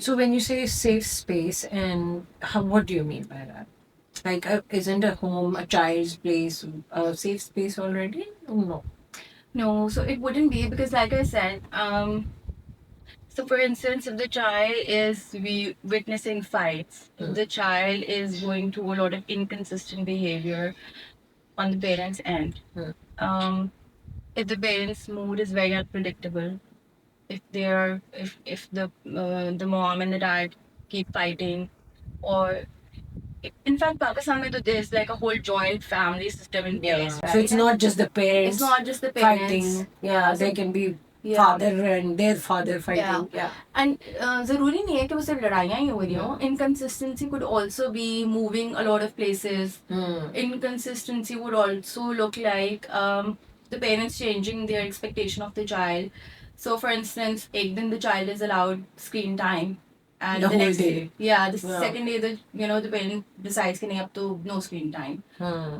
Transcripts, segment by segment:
So when you say safe space, and what do you mean by that? Like, isn't a home a child's place a safe space already? No. No, so it wouldn't be because, like I said, so for instance, if the child is witnessing fights, if the child is going through a lot of inconsistent behavior on the parents' end, um, if the parents' mood is very unpredictable, if the mom and the dad keep fighting, or in fact, Pakistan mein there's like a whole joint family system in place, right? So it's not just the parents. It's not just the parents fighting. Yeah, so they can be yeah. father and their father fighting. Yeah. And ज़रूरी नहीं है कि वो सिर्फ लड़ाइयाँ ही हो रही हो. Inconsistency could also be moving a lot of places. Inconsistency would also look like the parents changing their expectation of the child. So, for instance, एक दिन the child is allowed screen time, and The the whole next day. yeah, the second day the parent decides कि नहीं अब तो no screen time.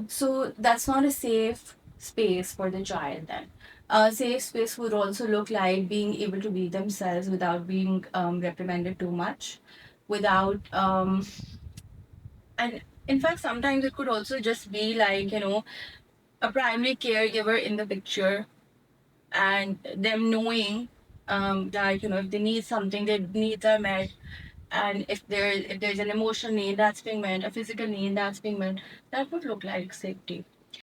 So that's not a safe space for the child then. A safe space would also look like being able to be themselves without being reprimanded too much, without and in fact sometimes it could also just be like a primary caregiver in the picture, and them knowing that if they need something, their needs are met, and if there's an emotional need that's being met, a physical need that's being met, that would look like safety.